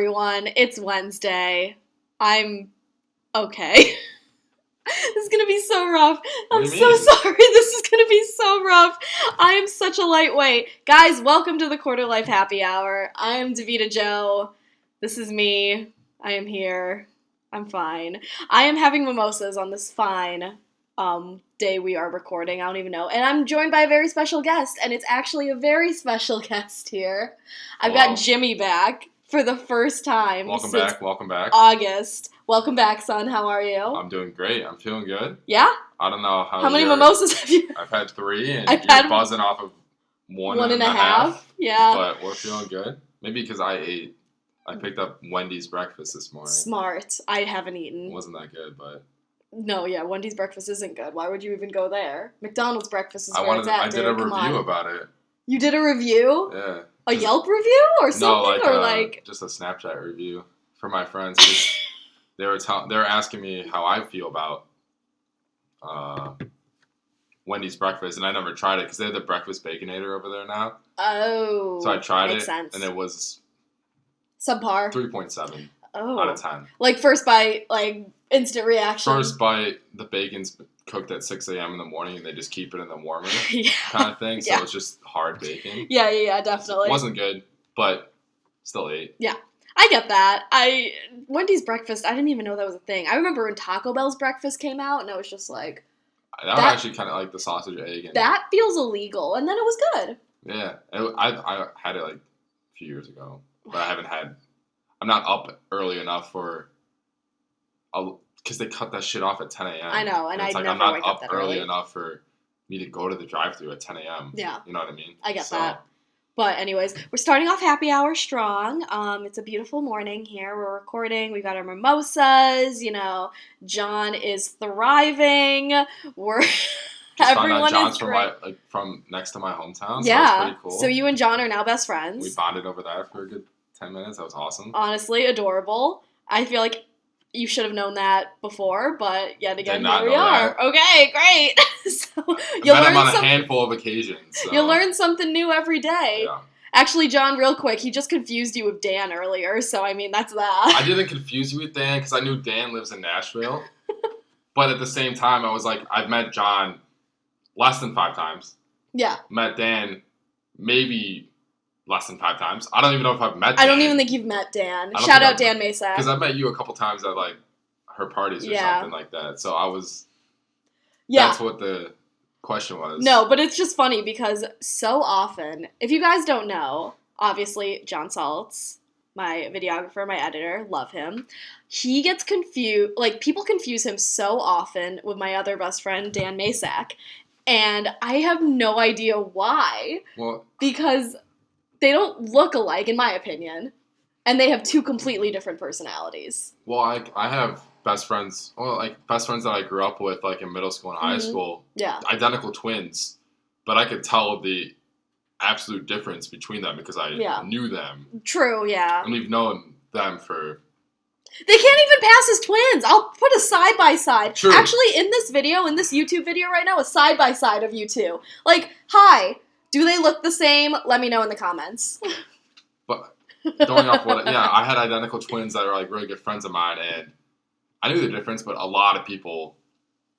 everyone. It's Wednesday. I'm okay. This is going to be so rough. I'm so sorry. This is going to be so rough. I am such a lightweight. Guys, welcome to the Quarter Life Happy Hour. I am Davita Joe. This is me. I am here. I'm fine. I am having mimosas on this fine day we are recording. I don't even know. And I'm joined by a very special guest, and it's actually a very special guest here. I've got Jimmy back for the first time. Welcome back. August. Welcome back, son. How are you? I'm doing great. I'm feeling good. Yeah? I don't know how many mimosas have you? I've had 3, and you're buzzing off of one and a half. Yeah. But we're feeling good. Maybe because I picked up Wendys Breakfast this morning. Smart. I haven't eaten. It wasn't that good, but... No, yeah, Wendy's breakfast isn't good. Why would you even go there? McDonald's breakfast is where it's at, I did a review about it. You did a review? Yeah. A Yelp review or something? No, just a Snapchat review for my friends. 'Cause they were asking me how I feel about Wendy's breakfast, and I never tried it because they have the breakfast Baconator over there now. Oh. So I tried it, sense. and it was subpar. 3.7 out of 10. Like first bite, like instant reaction. First bite, the bacon's cooked at 6 a.m. in the morning, and they just keep it in the warmer kind of thing. So it's just hard bacon. Yeah, definitely. It wasn't good, but still ate. Yeah. I get that. Wendy's breakfast, I didn't even know that was a thing. I remember when Taco Bell's breakfast came out, and I was just like... That was actually kind of like the sausage egg. And that feels illegal, and then it was good. Yeah. I had it like a few years ago, but I haven't had... I'm not up early enough for... Because they cut that shit off at 10 a.m. I know, and I never I'm not wake up that early enough for me to go to the drive-thru at 10 a.m. Yeah. You know what I mean? I get that. But anyways, we're starting off happy hour strong. It's a beautiful morning here. We're recording. We've got our mimosas. You know, John is thriving. Everyone John's is great. from next to my hometown. So yeah. that's pretty cool. So you and John are now best friends. We bonded over that for a good 10 minutes. That was awesome. Honestly, adorable. I feel like you should have known that before, but yet again, here we are. That. Okay, great. So you'll learn on a handful of occasions. So. You'll learn something new every day. Yeah. Actually, John, real quick, he just confused you with Dan earlier, so I mean, that's that. I didn't confuse you with Dan because I knew Dan lives in Nashville. But at the same time, I was like, I've met John less than 5 times. Yeah. Met Dan maybe less than 5 times. I don't even know if I've met Dan. I don't even think you've met Dan. Shout out Dan Masak. Because I've met you a couple times at, like, her parties or something like that. So I was... Yeah. That's what the question was. No, but it's just funny because so often... If you guys don't know, obviously, John Saltz, my videographer, my editor, love him. He gets confused... Like, people confuse him so often with my other best friend, Dan Masak. And I have no idea why. Well... Because... They don't look alike, in my opinion, and they have 2 completely different personalities. Well, I have best friends, that I grew up with, like, in middle school and high school. Yeah. Identical twins, but I could tell the absolute difference between them because I knew them. True, yeah. And we've known them for... They can't even pass as twins. I'll put a side-by-side. True. Actually, in this YouTube video right now, a side-by-side of you 2. Like, hi... Do they look the same? Let me know in the comments. But going off I had identical twins that are like really good friends of mine, and I knew the difference. But a lot of people,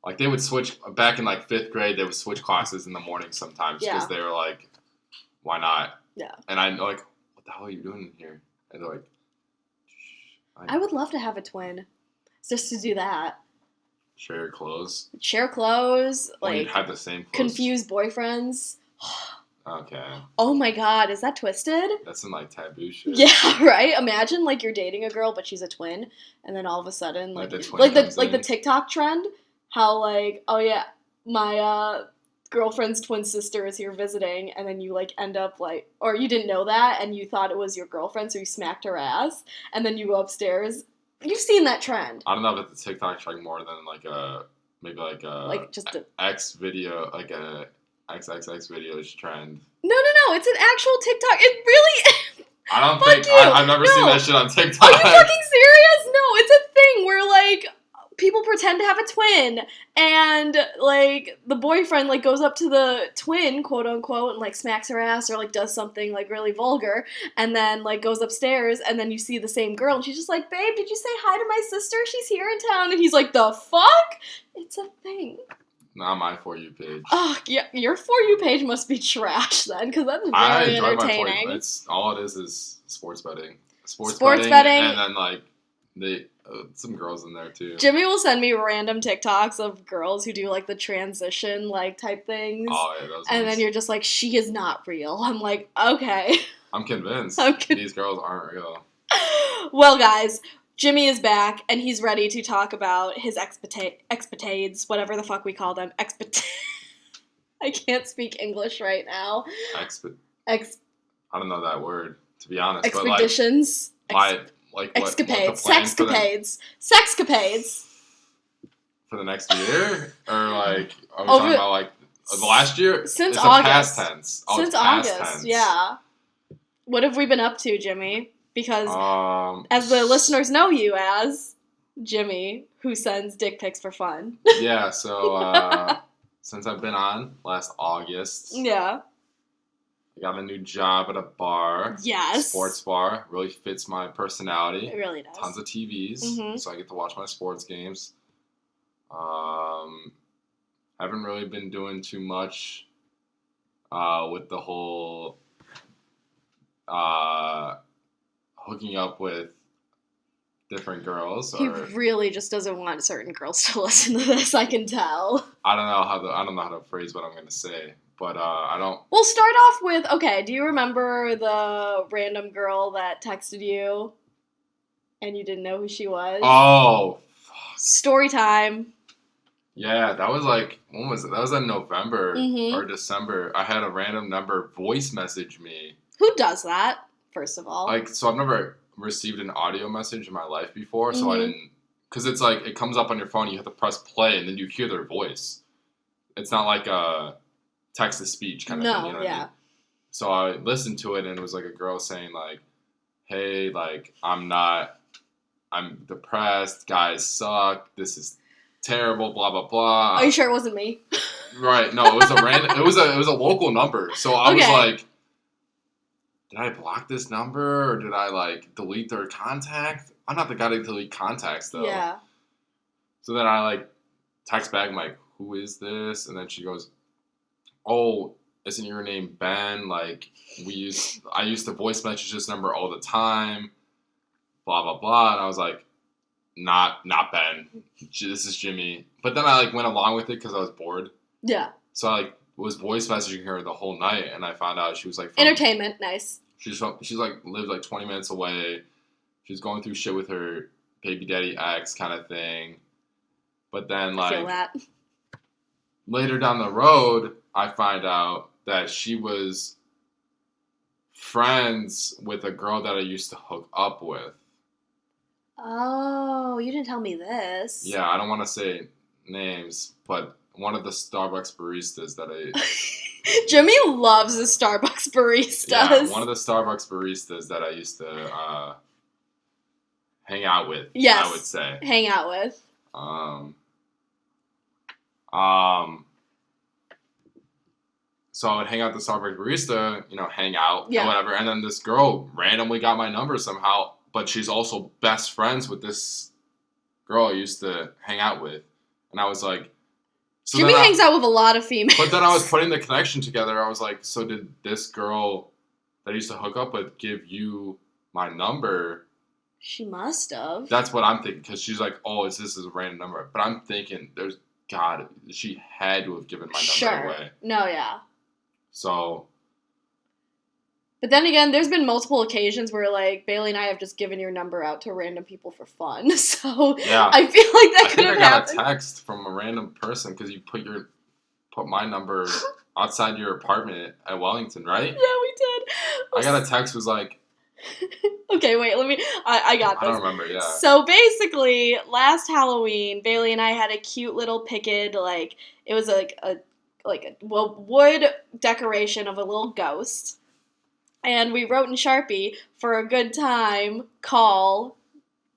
like they would switch back in like 5th grade. They would switch classes in the morning sometimes because they were like, "Why not?" Yeah. And I'm like, "What the hell are you doing here?" And they're like, I would love to have a twin, just to do that. Share clothes. Like you'd have the same clothes. Confuse boyfriends. Okay. Oh my god, is that twisted? That's some, like, taboo shit. Yeah, right? Imagine, like, you're dating a girl, but she's a twin, and then all of a sudden, like the TikTok trend, how, like, oh yeah, my, girlfriend's twin sister is here visiting, and then you, like, end up, like, or you didn't know that, and you thought it was your girlfriend, so you smacked her ass, and then you go upstairs. You've seen that trend. I don't know if it's a TikTok trend more than, like, maybe just a X video, like, a... XXX videos trend. No, it's an actual TikTok. It really... I don't think... I've never seen that shit on TikTok. Are you fucking serious? No, it's a thing where, like, people pretend to have a twin, and, like, the boyfriend, like, goes up to the twin, quote unquote, and, like, smacks her ass or, like, does something, like, really vulgar, and then, like, goes upstairs, and then you see the same girl, and she's just like, babe, did you say hi to my sister? She's here in town. And he's like, the fuck? It's a thing. Not my For You page. Oh, yeah, your For You page must be trash then, because that's very entertaining. My For You. It's all it is sports betting. Sports betting. And then, like, some girls in there, too. Jimmy will send me random TikToks of girls who do, like, the transition, like, type things. Oh, yeah, those And ones. then you're just like, she is not real. I'm like, okay. I'm convinced. These girls aren't real. Well, guys, Jimmy is back, and he's ready to talk about his expatades, whatever the fuck we call them. I can't speak English right now. I don't know that word, to be honest. Expeditions. Escapades. Sexcapades. For the next year? Or, like, are we talking about, like, the last year? Since it's August. A past tense. Oh, Since past August, tense. yeah. What have we been up to, Jimmy? Because, as the listeners know you as, Jimmy, who sends dick pics for fun. Yeah, so, since I've been on, last August. Yeah. I got a new job at a bar. Yes. Sports bar. Really fits my personality. It really does. Tons of TVs, so I get to watch my sports games. Haven't really been doing too much with the whole hooking up with different girls. He really just doesn't want certain girls to listen to this, I can tell. I don't know how to phrase what I'm gonna say. But I don't... We'll start off with, okay, do you remember the random girl that texted you and you didn't know who she was? Oh, fuck. Story time. Yeah, that was like, when was it? That was in November or December. I had a random number voice message me. Who does that, first of all? Like, so I've never received an audio message in my life before, so I didn't... Because it's like, it comes up on your phone, you have to press play, and then you hear their voice. It's not like a... text-to-speech kind of thing, you know what I mean? So I listened to it, and it was like a girl saying, like, hey, like, I'm depressed, guys suck, this is terrible, blah, blah, blah. Are you sure it wasn't me? Right, no, it was a random, it was a local number, so I was like, did I block this number, or did I, like, delete their contact? I'm not the guy to delete contacts, though. Yeah. So then I, like, text back, I'm like, who is this? And then she goes, oh, isn't your name Ben? Like, I used to voice message this number all the time, blah, blah, blah. And I was like, not Ben. This is Jimmy. But then I, like, went along with it because I was bored. Yeah. So I, like, was voice messaging her the whole night, and I found out she was, like... Entertainment, nice. She's, like, lived, like, 20 minutes away. She's going through shit with her baby daddy ex kind of thing. But then, like... I feel that. Later down the road... I find out that she was friends with a girl that I used to hook up with. Oh, you didn't tell me this. Yeah, I don't want to say names, but one of the Starbucks baristas that I... Jimmy loves the Starbucks baristas. Yeah, one of the Starbucks baristas that I used to hang out with, yes, I would say. Hang out with. So I would hang out with the Starbucks barista, hang out and whatever. And then this girl randomly got my number somehow, but she's also best friends with this girl I used to hang out with. And I was like... So Jimmy hangs out with a lot of females. But then I was putting the connection together. I was like, so did this girl that I used to hook up with give you my number? She must have. That's what I'm thinking, because she's like, oh, this is a random number. But I'm thinking, she had to have given my number away. No, yeah. So, but then again, there's been multiple occasions where, like, Bailey and I have just given your number out to random people for fun. So, yeah. I feel like that could have happened. I got a text from a random person because you put my number outside your apartment at Wellington, right? Yeah, we did. I got a text was like... Okay, wait, I got this. I don't remember, yeah. So basically, last Halloween, Bailey and I had a cute little picket, like, it was like a wood decoration of a little ghost. And we wrote in Sharpie, for a good time, call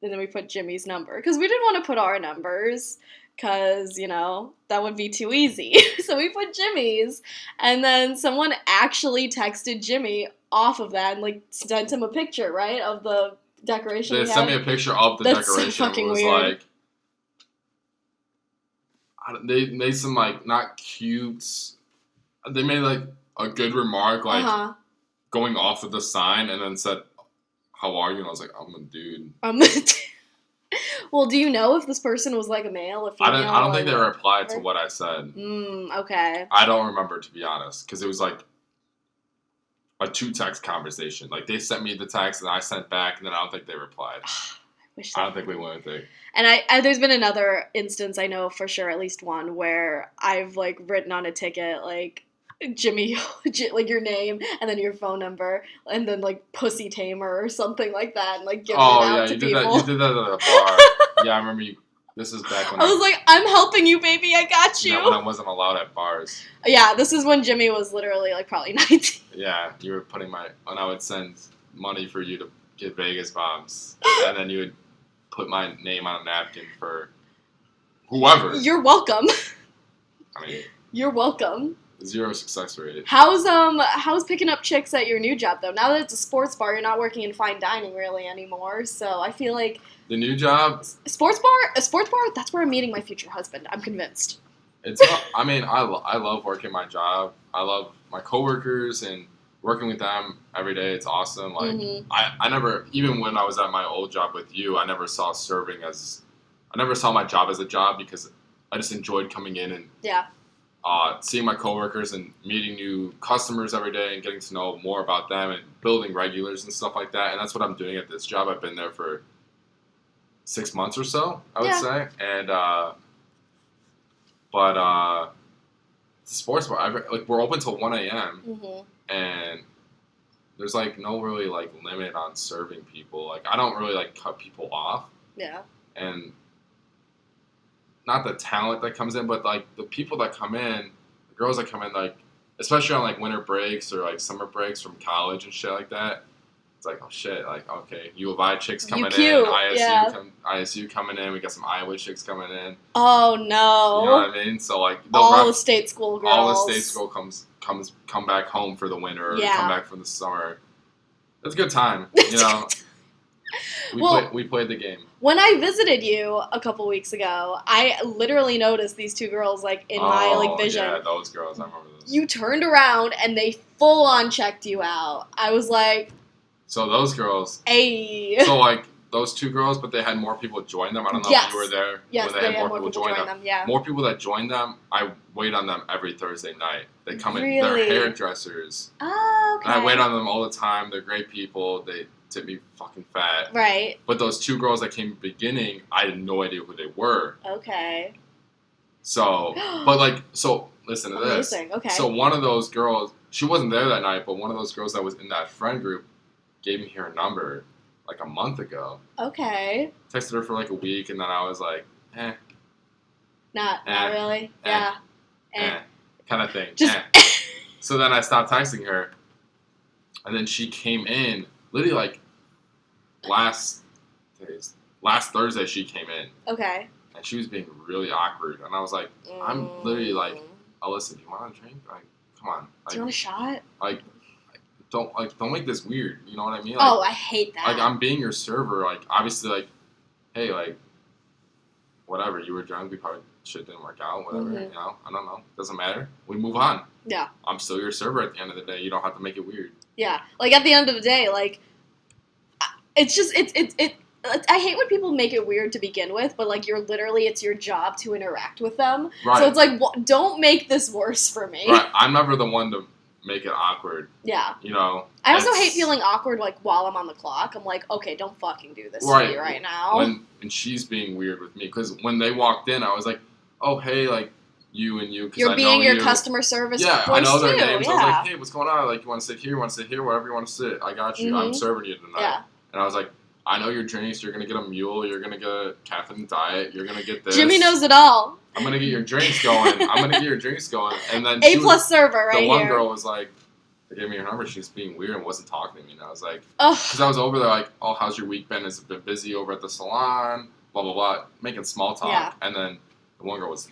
And then we put Jimmy's number. Because we didn't want to put our numbers. Because, that would be too easy. So we put Jimmy's. And then someone actually texted Jimmy off of that and, like, sent him a picture, right? Of the decoration. They sent me a picture of the decoration. So fucking it was weird. like... They made some, like, not cute... They made, like, a good remark, like, going off of the sign, and then said, how are you? And I was like, I'm a dude. Well, do you know if this person was, like, a male, a female? I don't think they replied to what I said. Okay. I don't remember, to be honest, because it was, like, a 2-text conversation. Like, they sent me the text, and I sent back, and then I don't think they replied. I don't think we went there. And I there's been another instance, I know for sure, at least one, where I've, like, written on a ticket, like, Jimmy, like, your name, and then your phone number, and then, like, Pussy Tamer or something like that, and, like, giving it out to people. You did that at a bar. Yeah, I remember you. This is back when I was like, I'm helping you, baby, I got you. Yeah, when I wasn't allowed at bars. Yeah, this is when Jimmy was literally, like, probably 19. Yeah, you were putting when I would send money for you to get Vegas bombs, and then you would put my name on a napkin for whoever. You're welcome. I mean, you're welcome. 0 success rate. How's picking up chicks at your new job though? Now that it's a sports bar, you're not working in fine dining really anymore. So I feel like the new job, a sports bar. That's where I'm meeting my future husband. I'm convinced. I mean, I love working my job. I love my coworkers and working with them every day. It's awesome. Like I never, even when I was at my old job with you, I never saw my job as a job because I just enjoyed coming in and seeing my coworkers and meeting new customers every day and getting to know more about them and building regulars and stuff like that. And that's what I'm doing at this job. I've been there for 6 months or so, I would say. And but it's a sports bar. We're open till 1 a.m. And there's like no really like limit on serving people. Like I don't really like cut people off. Yeah. And not the talent that comes in, but like the people that come in, the girls that come in, like especially on like winter breaks or like summer breaks from college and shit like that. It's like, oh shit, like okay, U of I chicks coming in, ISU coming in, we got some Iowa chicks coming in. Oh no. You know what I mean? So like all the state school girls. All the state school come back home for the winter or come back for the summer. It's a good time, you know. We played the game. When I visited you a couple weeks ago, I literally noticed these two girls like in my like vision. Yeah, those girls, I remember those. You turned around and they full on checked you out. I was like, so those girls. Hey. So like those two girls, but they had more people join them. I don't know if you were there. Yes, they had more people join them. Yeah. More people that join them. I wait on them every Thursday night. They come in. Really? They're hairdressers. Oh, okay. And I wait on them all the time. They're great people. They tip me fucking fat. Right. But those two girls that came at the beginning, I had no idea who they were. Okay. So, listen to this. Amazing. Okay. So one of those girls, she wasn't there that night, but one of those girls that was in that friend group gave me her number like a month ago. Okay. Texted her for like a week, and then I was like, Not really. Yeah. Kind of thing. Just So then I stopped texting her, and then she came in, literally like last Thursday she came in. Okay. And she was being really awkward, and I was like, I'm literally like, Alyssa, do you want a drink? Like, come on. Like, do you want a shot? Like, don't make this weird. You know what I mean? Like, I hate that. Like, I'm being your server. Like, obviously, like, hey, like, whatever. You were drunk. We probably shit didn't work out. Whatever. You know, I don't know. Doesn't matter. We move on. Yeah. I'm still your server at the end of the day. You don't have to make it weird. Yeah. Like at the end of the day, like, it's just I hate when people make it weird to begin with, but like it's your job to interact with them. Right. So it's like, don't make this worse for me. Right. I'm never the one to make it awkward. Yeah. You know. I also hate feeling awkward like while I'm on the clock. I'm like, okay, don't fucking do this to me right now. And she's being weird with me because when they walked in, I was like, oh hey, like you and you. You're being your customer service. Yeah, I know their names. Yeah. I was like, hey, what's going on? Like, you want to sit here? You want to sit here? Wherever you want to sit. I got you. I'm serving you tonight. Yeah. And I was like, I know your drinks. You're gonna get a mule. You're gonna get a caffeine diet. You're gonna get this. Jimmy knows it all. I'm gonna get your drinks going. And then A+ server right here. The one girl was like, They gave me her number. She was being weird and wasn't talking to me. And I was like, Ugh. because I was over there like, oh, how's your week been? Has it been busy over at the salon? Blah, blah, blah. Making small talk. Yeah. And then the one girl was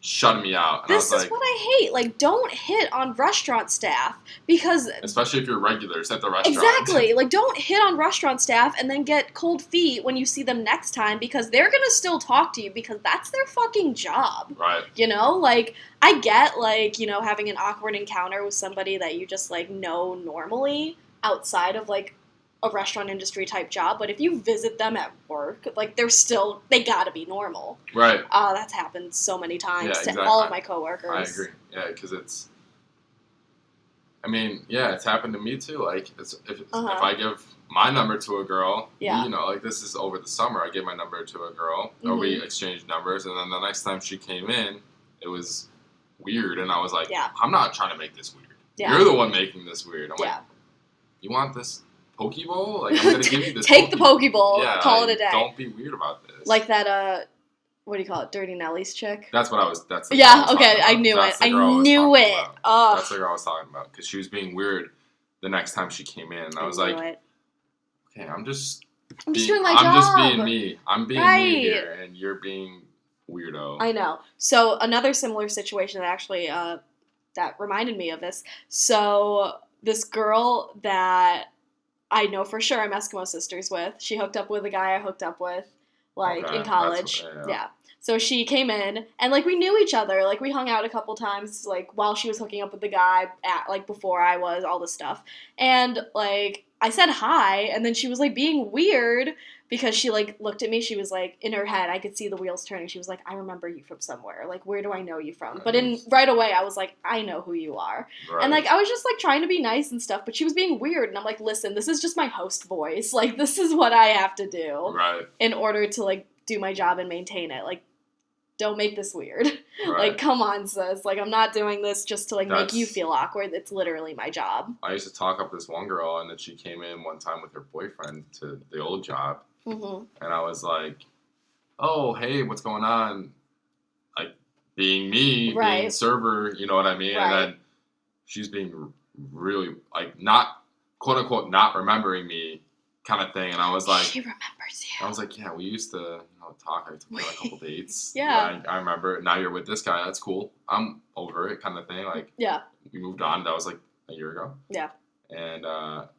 shutting me out. And This I was is what I hate. Like, don't hit on restaurant staff because... Especially if you're regulars at the restaurant. Exactly. Like, don't hit on restaurant staff and then get cold feet when you see them next time because they're going to still talk to you because that's their fucking job. Right. You know? Like, I get, like, you know, having an awkward encounter with somebody that you just, like, know normally outside of, like, a restaurant industry type job, but if you visit them at work, like, they gotta be normal. Right. That's happened so many times to all of my coworkers. I agree. Yeah, because it's happened to me too. Like, if I give my number to a girl, yeah. you know, like, this is over the summer, I gave my number to a girl, or we exchanged numbers, and then the next time she came in, it was weird, and I was like, I'm not trying to make this weird. Yeah. You're the one making this weird. I'm like, you want this Pokeball? Like, I'm gonna give you this. Take the Pokeball. Yeah, call it a day. Don't be weird about this. Like that. What do you call it? Dirty Nelly's chick. That's what I was. That's the yeah. Okay, I knew it. I knew it. Oh, that's the girl I was talking about because she was being weird the next time she came in, and I was like, okay, I'm just doing my job. I'm just being me. I'm being me here, and you're being weirdo. I know. So another similar situation that actually that reminded me of this. So this girl that I know for sure I'm Eskimo sisters with. She hooked up with a guy I hooked up with, like, in college. Yeah. So she came in, and, like, we knew each other. Like, we hung out a couple times, like, while she was hooking up with the guy, before I was, all this stuff. And, like, I said hi, and then she was, like, being weird because she, like, looked at me. She was, like, in her head, I could see the wheels turning. She was like, I remember you from somewhere. Like, where do I know you from? But right away, I was like, I know who you are. Right. And, like, I was just, like, trying to be nice and stuff, but she was being weird. And I'm like, listen, this is just my host voice. Like, this is what I have to do in order to, like, do my job and maintain it. Like, don't make this weird. Like, come on, sis. Like, I'm not doing this just to, like, make you feel awkward. It's literally my job. I used to talk up this one girl, and then she came in one time with her boyfriend to the old job. Mm-hmm. And I was like, oh, hey, what's going on? Like, being me, being server, you know what I mean? Right. And then she's being really, like, not, quote-unquote, not remembering me kind of thing. And I was like... She remembers you. I was like, yeah, we used to talk. I took you on a couple dates. Yeah. I remember. Now you're with this guy. That's cool. I'm over it kind of thing. Like, we moved on. That was, like, a year ago. Yeah. And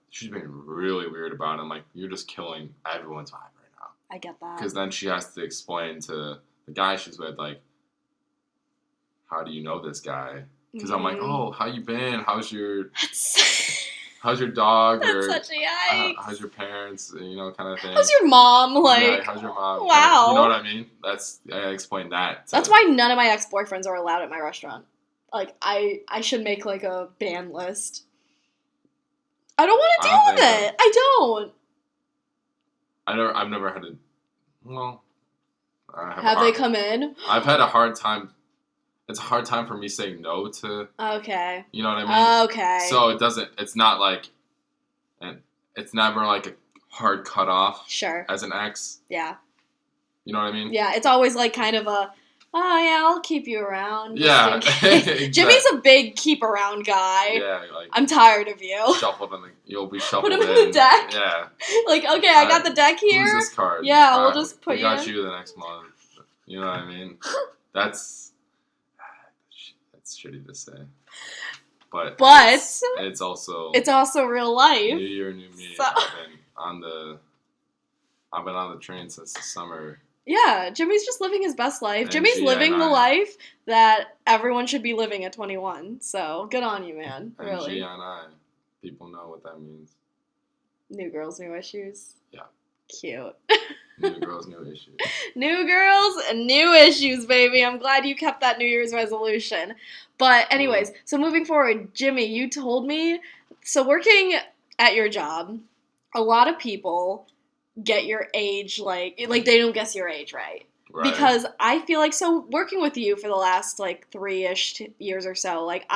she's been really weird about it. I'm like, you're just killing everyone's vibe right now. I get that. Because then she has to explain to the guy she's with, like, how do you know this guy? Because I'm like, oh, how you been? How's your dog? That's such a yikes. How's your parents? You know, kind of thing. How's your mom? Like, yeah, how's your mom? Wow. You know what I mean? I explained that. That's why none of my ex-boyfriends are allowed at my restaurant. Like, I should make, like, a ban list. I don't want to deal with it. I don't. I've never had a... Well... Have they come in? I've had a hard time... It's a hard time for me saying no to... Okay. You know what I mean? Okay. So it doesn't... It's not like... And it's never like a hard cutoff. Sure. As an ex. Yeah. You know what I mean? Yeah, it's always like kind of a... Oh, yeah, I'll keep you around. Yeah. Exactly. Jimmy's a big keep-around guy. Yeah, like... I'm tired of you. You'll be shuffled in. Put him in the deck? Yeah. Like, okay, I got the deck here. Who's this card? Yeah, we'll just put you... We got you the next month. You know what I mean? That's shitty to say. But it's also real life. New year, new me. So... I've been on the train since the summer. Yeah, Jimmy's just living his best life. Jimmy's living the life that everyone should be living at 21. So, good on you, man. And really. G-on-I. People know what that means. New girls, new issues. Yeah. Cute. New girls, new issues. New girls and new issues, baby. I'm glad you kept that New Year's resolution. But anyways, so moving forward, Jimmy, you told me, so working at your job, a lot of people get your age, like they don't guess your age right. Because I feel like, so working with you for the last, like, 3-ish years or so, like,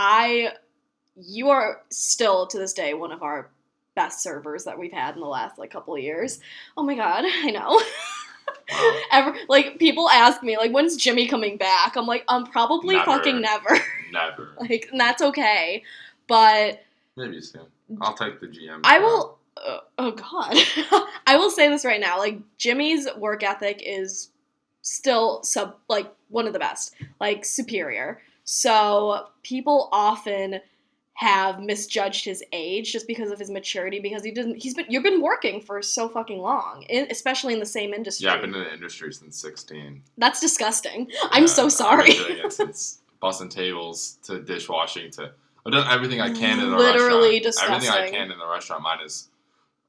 you are still, to this day, one of our best servers that we've had in the last, like, couple of years. Oh my god, I know. Like, people ask me, like, when's Jimmy coming back? I'm like, probably fucking never. Never. Like, and that's okay. But maybe soon. I'll take the GM. I will. Oh God, I will say this right now. Like Jimmy's work ethic is still one of the best, like superior. So people often have misjudged his age just because of his maturity, because you've been working for so fucking long, especially in the same industry. Yeah, I've been in the industry since 16. That's disgusting. Yeah, I'm so sorry. I've been doing it since bussing tables to dishwashing to I've done everything I can in the Literally restaurant. disgusting. Everything I can in the restaurant. Mine is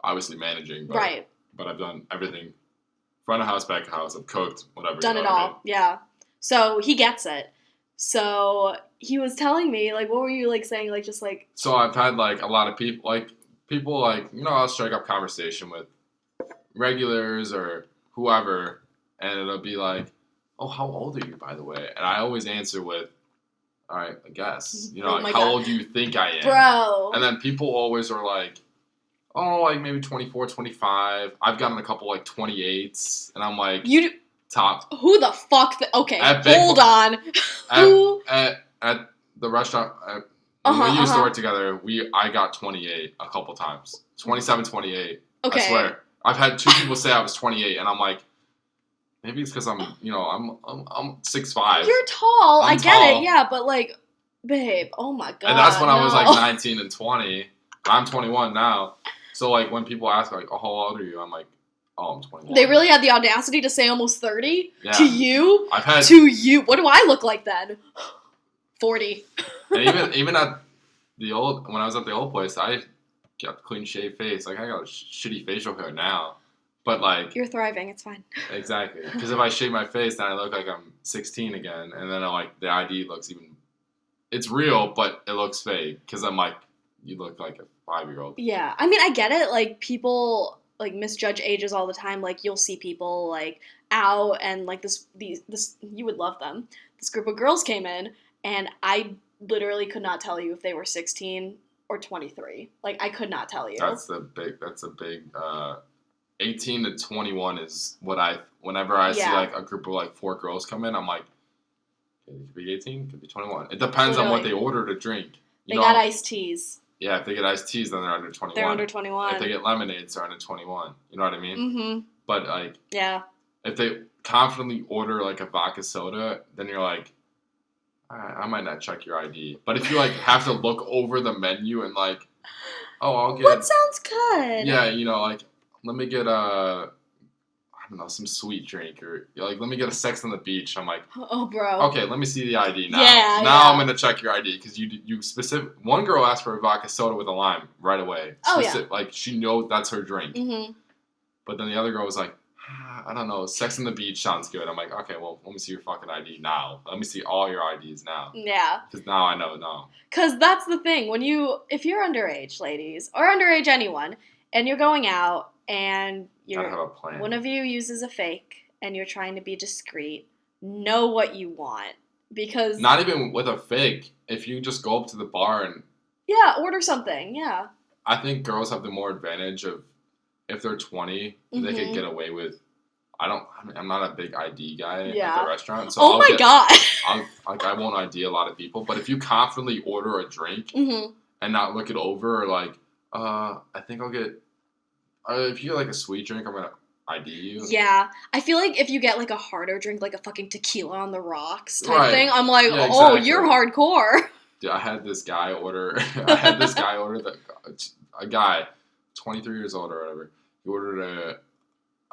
obviously managing, but, right. But I've done everything. Front of house, back of house, I've cooked, whatever. Done it all, yeah. So he gets it. So he was telling me, like, what were you, like, saying, like, just, like... So I've had, like, a lot of people, I'll strike up conversation with regulars or whoever, and it'll be like, oh, how old are you, by the way? And I always answer with, all right, I guess. You know, like, how old do you think I am? Bro. And then people always are like, oh, like, maybe 24, 25. I've gotten a couple, like, 28s, and I'm like... Top. Who the fuck? Okay, hold on. At the restaurant, when we used to work together, I got 28 a couple times. 27, 28. Okay. I swear. I've had 2 people say I was 28, and I'm like, maybe it's because I'm 6'5". You're tall. I get it, yeah, but like, babe, oh my God. And that's when I was like 19 and 20. I'm 21 now. So like when people ask like, oh, how old are you? I'm like, oh, I'm 21. They really had the audacity to say almost 30? Yeah. To you? To you. What do I look like then? 40. And even at when I was at the old place, I kept clean shaved face. Like, I got shitty facial hair now. But, like... You're thriving. It's fine. Exactly. Because if I shave my face, then I look like I'm 16 again. And then, like, the ID looks even... It's real, but it looks fake. Because I'm like, you look like a 5-year-old. Yeah. I mean, I get it. Like, people... like misjudge ages all the time. Like you'll see people like out and like this you would love them. This group of girls came in and I literally could not tell you if they were 16 or 23. Like I could not tell you. That's a big 18 to 21 is what whenever I see like a group of like 4 girls come in, I'm like, it could be 18, could be 21. It depends on what they order to drink. They got iced teas. Yeah, if they get iced teas, then they're under 21. They're under 21. If they get lemonades, they're under 21. You know what I mean? Mm-hmm. But, like... Yeah. If they confidently order, like, a vodka soda, then you're like, I might not check your ID. But if you, like, have to look over the menu and, like, oh, I'll get... What sounds good? Yeah, you know, like, let me get I don't know, some sweet drink, or like, let me get a Sex on the Beach. I'm like, oh, bro. Okay, let me see the ID now. Yeah, now I'm gonna check your ID because you specific. One girl asked for a vodka soda with a lime right away. Oh yeah. Like she knows that's her drink. Mm-hmm. But then the other girl was like, I don't know, Sex on the Beach sounds good. I'm like, okay, well, let me see your fucking ID now. Let me see all your IDs now. Yeah. Because now I know. Because that's the thing. if you're underage, ladies, or underage anyone, and you're going out and gotta have a plan. One of you uses a fake and you're trying to be discreet, know what you want. Because... Not even with a fake. If you just go up to the bar and... Yeah, order something, yeah. I think girls have the more advantage of, if they're 20, they could get away with... I'm not a big ID guy at the restaurant. So God. I won't ID a lot of people. But if you confidently order a drink and not look it over, or like, I think I'll get... if you get like a sweet drink, I'm gonna ID you. Yeah, I feel like if you get like a harder drink, like a fucking tequila on the rocks type thing, I'm like, you're hardcore. Dude, I had this guy order. A guy, 23 years old or whatever. He ordered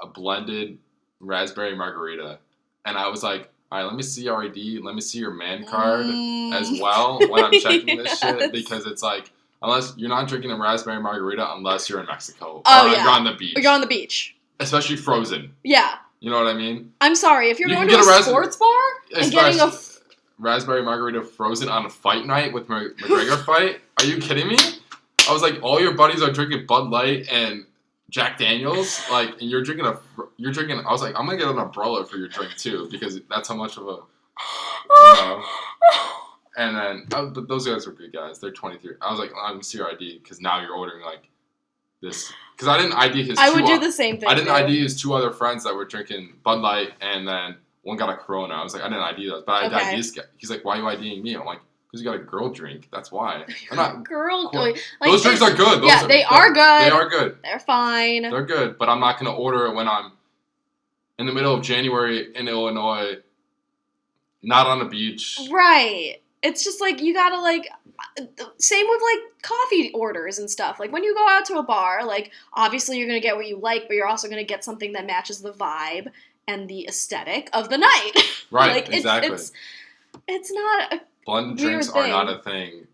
a blended raspberry margarita, and I was like, all right, let me see your ID, let me see your man card as well when I'm checking this shit, because it's like. Unless you're not drinking a raspberry margarita unless you're in Mexico. Or you're on the beach. Or you're on the beach. Especially frozen. Yeah. You know what I mean? I'm sorry, if you're going to a sports bar and getting a... raspberry margarita frozen on a fight night with McGregor fight? Are you kidding me? I was like, all your buddies are drinking Bud Light and Jack Daniels, like, and you're drinking, I was like, I'm going to get an umbrella for your drink too, because that's how much of a, And then, but those guys were good guys. They're 23. I was like, let me see your ID, because now you're ordering, like, this. Because I didn't ID his I would do the same thing. I didn't ID his 2 other friends that were drinking Bud Light, and then one got a Corona. I was like, I didn't ID those. But I ID'd this guy. He's like, why are you IDing me? I'm like, Because you got a girl drink. That's why. I'm not. Girl, Like, like, those drinks are good. They are good. They are good. They're fine. They're good, but I'm not gonna order it when I'm in the middle of January in Illinois, not on the beach. Right. It's just like you gotta like. Same with like coffee orders and stuff. Like when you go out to a bar, like obviously you're gonna get what you like, but you're also gonna get something that matches the vibe and the aesthetic of the night. Right. Like, exactly. It's not a blended weird drinks thing. are not a thing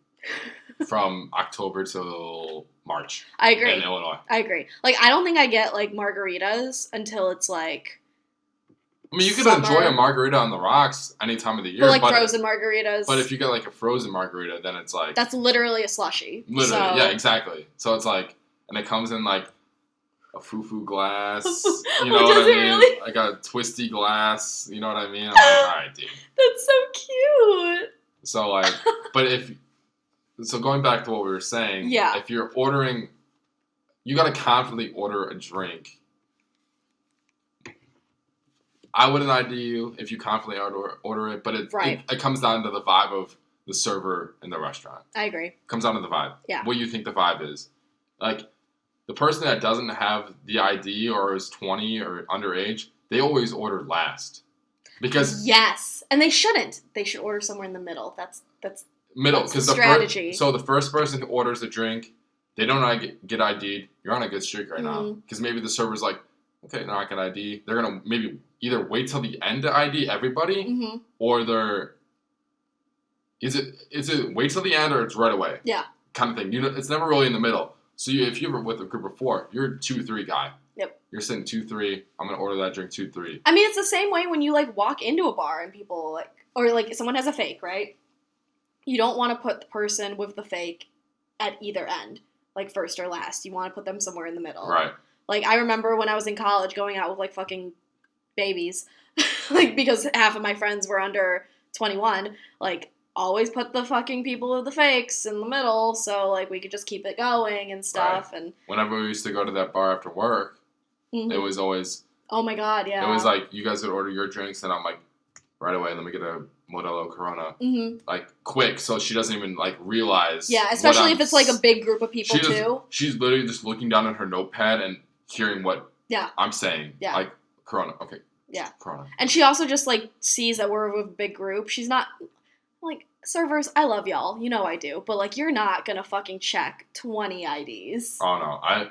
from October till March. I agree. In Illinois. I agree. Like I don't think I get like margaritas until it's like. I mean, you could summer. enjoy a margarita on the rocks any time of the year. But like frozen margaritas. But if you get like a frozen margarita, then it's like... That's literally a slushie. Literally, yeah, exactly. So it's like... And it comes in like a foo-foo glass. You know what I mean? Really? Like a twisty glass. You know what I mean? I'm like, alright, dude. That's so cute. So like... But if... So going back to what we were saying. Yeah. If you're ordering... You gotta confidently order a drink. I wouldn't ID you if you confidently order it, but it comes down to the vibe of the server in the restaurant. I agree. It comes down to the vibe. Yeah. What you think the vibe is. Like, the person that doesn't have the ID or is 20 or underage, they always order last. Because... Yes. And they shouldn't. They should order somewhere in the middle. That's middle. That's the strategy. So the first person who orders the drink, they don't get ID'd. You're on a good streak right now. Because maybe the server's like, okay, now I can ID. They're going to maybe either wait till the end to ID everybody, or they're... Is it wait till the end or it's right away? Yeah. Kind of thing. You know, it's never really in the middle. So if you're with a group of 4, you're a 2-3 guy. Yep. You're sitting 2-3. I'm going to order that drink 2-3. I mean, it's the same way when you like walk into a bar and people like... Or like someone has a fake, right? You don't want to put the person with the fake at either end. Like first or last. You want to put them somewhere in the middle. Right. Like, I remember when I was in college going out with, like, fucking babies. Like, because half of my friends were under 21. Like, always put the fucking people with the fakes in the middle so, like, we could just keep it going and stuff. Right. And whenever we used to go to that bar after work, it was always... Oh, my God, yeah. It was like, you guys would order your drinks, and I'm like, right away, let me get a Modelo Corona. Like, quick, so she doesn't even, like, realize... Yeah, especially if it's, like, a big group of people, too. She's literally just looking down at her notepad and hearing what I'm saying. Yeah. Like, Corona. Okay. Yeah. Corona. And she also just, like, sees that we're with a big group. She's not, like, servers, I love y'all. You know I do. But, like, you're not gonna fucking check 20 IDs. Oh, no.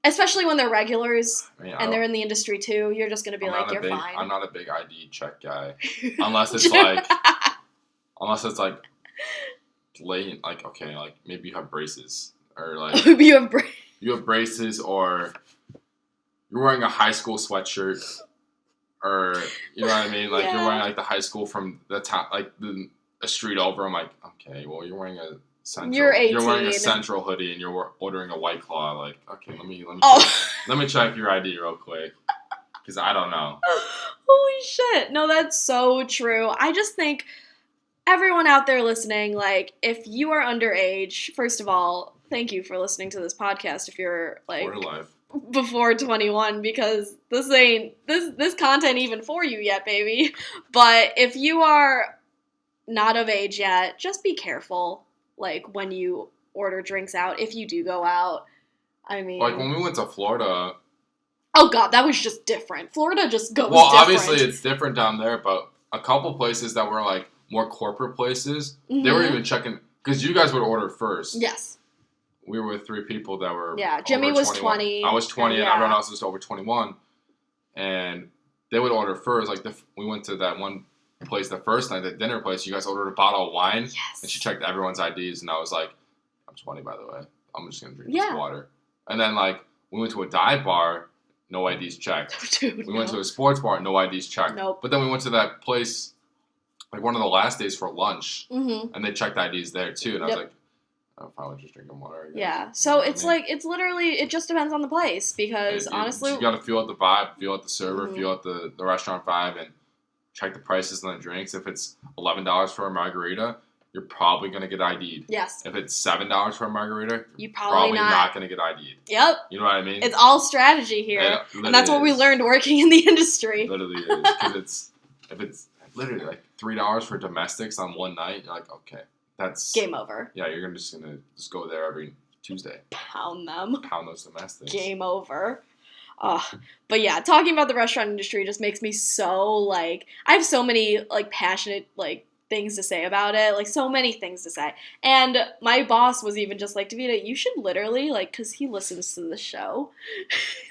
Especially when they're regulars and they're in the industry, too. You're just gonna be like, you're fine. I'm not a big ID check guy. Unless it's, like... Unless it's, like, blatant. Like, okay, like, maybe you have braces. Or, like... Maybe you have braces, or... You're wearing a high school sweatshirt, or you know what I mean. Like you're wearing like the high school from the town, like a street over. I'm like, okay, well you're wearing a central. You're 18. You're wearing a central hoodie, and you're ordering a White Claw. Like, okay, let me check your ID real quick, because I don't know. Holy shit! No, that's so true. I just think everyone out there listening, like, if you are underage, first of all, thank you for listening to this podcast. If you're like. We're alive. Before 21, because this ain't this content even for you yet, baby. But if you are not of age yet, just be careful, like, when you order drinks out, if you do go out. I mean, like when we went to Florida. Oh God, that was just different. Florida just goes. Well, different. Obviously it's different down there, but a couple places that were like more corporate places, they were even checking, because you guys would order first. Yes. We were with 3 people that were Jimmy over was 21. 20. I was 20, and everyone else was over 21. And they would order first. Like, we went to that one place the first night, the dinner place. You guys ordered a bottle of wine. Yes. And she checked everyone's IDs, and I was like, I'm 20, by the way. I'm just going to drink this water. And then, like, we went to a dive bar, no IDs checked. Dude, we went to a sports bar, no IDs checked. Nope. But then we went to that place, like, one of the last days for lunch, and they checked IDs there, too. And I was like, I'm probably just drinking water. Yeah, so it's like, it's literally, it just depends on the place, because honestly... You gotta feel out the vibe, feel out the server, feel out the restaurant vibe, and check the prices on the drinks. If it's $11 for a margarita, you're probably gonna get ID'd. Yes. If it's $7 for a margarita, you're probably not gonna get ID'd. Yep. You know what I mean? It's all strategy here, and that's what we learned working in the industry. It literally is, because if it's literally like $3 for domestics on one night, you're like, okay. that's game over. Yeah, you're just gonna go there every Tuesday. Pound them. Pound those domestics. Game over. But yeah, talking about the restaurant industry just makes me so, like, I have so many, like, passionate, like, things to say about it. Like, so many things to say. And my boss was even just like, Davida, you should literally, like, because he listens to the show,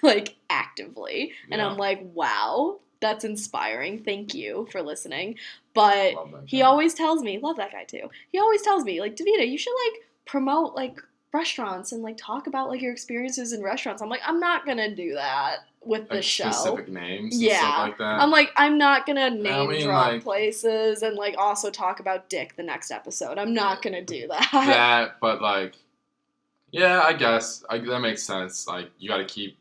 like, actively. And I'm like, wow, that's inspiring. Thank you for listening. But he always tells me, love that guy too. He always tells me, like, Davida, you should, like, promote, like, restaurants and, like, talk about, like, your experiences in restaurants. I'm like, I'm not gonna do that with the show. Specific names and stuff like that. I'm like, I'm not gonna name drop places and, like, also talk about dick the next episode. I'm not gonna do that. But, like, yeah, I guess. That makes sense. Like, you gotta keep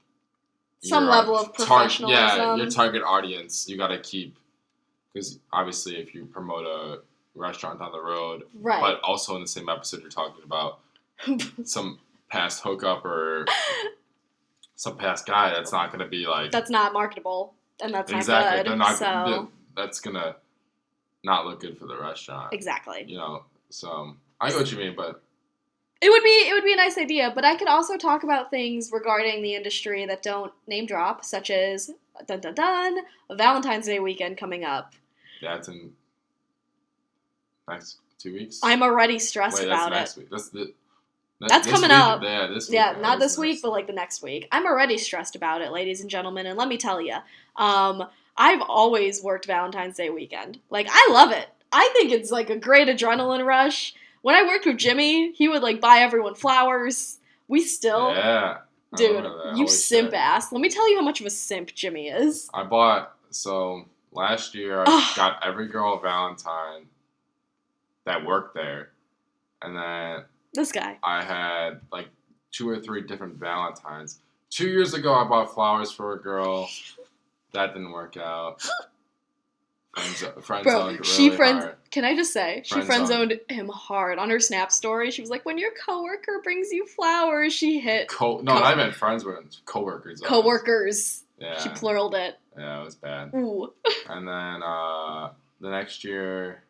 some level of professionalism. Your target audience, you gotta keep, because obviously if you promote a restaurant down the road, but also in the same episode you're talking about some past hookup or some past guy, that's not going to be like... That's not marketable, and that's not good. That's going to not look good for the restaurant. Exactly. You know, so I get what you mean, but... It would be a nice idea, but I could also talk about things regarding the industry that don't name drop, such as, a Valentine's Day weekend coming up. Yeah, it's in next 2 weeks. I'm already stressed about next it. Week. That's coming up. Yeah, this week. Yeah, not this week, but like the next week. I'm already stressed about it, ladies and gentlemen, and let me tell you, I've always worked Valentine's Day weekend. Like, I love it. I think it's like a great adrenaline rush. When I worked with Jimmy, he would like buy everyone flowers. We still... Yeah. Dude, you simp ass. Let me tell you how much of a simp Jimmy is. Last year, I got every girl a Valentine that worked there. And then... This guy. I had like 2 or 3 different Valentines. 2 years ago, I bought flowers for a girl. That didn't work out. Friend-zoned really hard. Can I just say, she friend-zoned him hard. On her Snap story, she was like, when your coworker brings you flowers, she hit... I meant friends with coworkers. Coworkers. Yeah. She pluraled it. Yeah, it was bad. Ooh. And then the next year...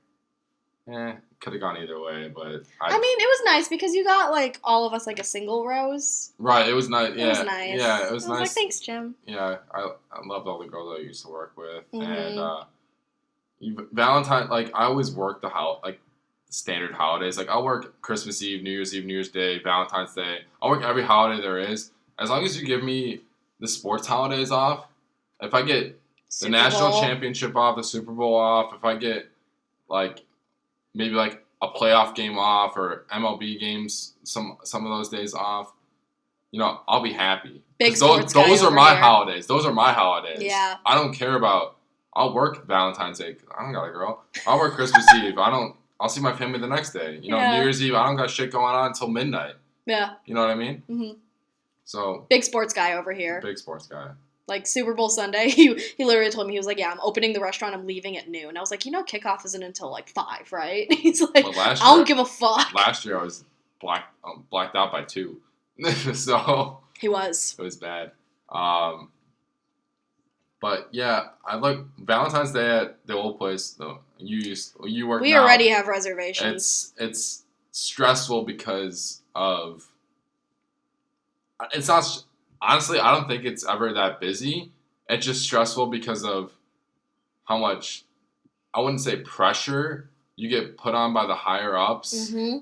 could have gone either way, but... I mean, it was nice because you got, like, all of us, like, a single rose. Right, it was nice. Yeah. It was nice. Yeah, it was nice. I was like, thanks, Jim. Yeah, I loved all the girls I used to work with. Mm-hmm. And Valentine, like, I always work the standard holidays. Like, I'll work Christmas Eve, New Year's Day, Valentine's Day. I'll work every holiday there is. As long as you give me the sports holidays off, if I get the National Championship off, the Super Bowl off, if I get, like... maybe like a playoff game off or MLB games, some of those days off, you know, I'll be happy. Those are my holidays. Those are my holidays. Yeah. I don't care about. I'll work Valentine's Day. I don't got a girl. I'll work Christmas Eve. I'll see my family the next day. You know, New Year's Eve. I don't got shit going on until midnight. Yeah. You know what I mean? Mm-hmm. So. Big sports guy over here. Big sports guy. Like, Super Bowl Sunday, he literally told me, he was like, yeah, I'm opening the restaurant, I'm leaving at noon. I was like, you know, kickoff isn't until, like, 5, right? He's like, I don't give a fuck. Last year I was blacked out by 2. So... He was. It was bad. But, yeah, I like Valentine's Day at the old place, though. You work We already have reservations. It's stressful because of... It's not... Honestly, I don't think it's ever that busy. It's just stressful because of how much, I wouldn't say pressure you get put on by the higher ups, mm-hmm.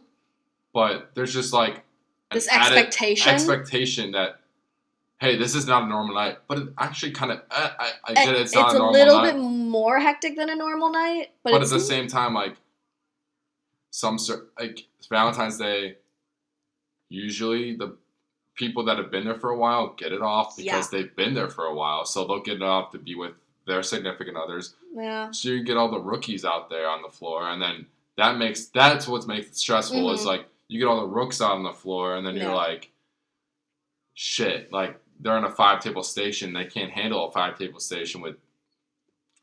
but there's just like this expectation that, hey, this is not a normal night. But it actually kind of, I get it's not a normal night. It's a little bit more hectic than a normal night. But at the same time, like, Valentine's Day, usually the people that have been there for a while get it off because they've been there for a while, so they'll get it off to be with their significant others. Yeah. So you get all the rookies out there on the floor, and then that's what makes it stressful. Mm-hmm. Is like you get all the rooks out on the floor, and then you're like, shit, like they're in a 5-table station. They can't handle a 5-table station with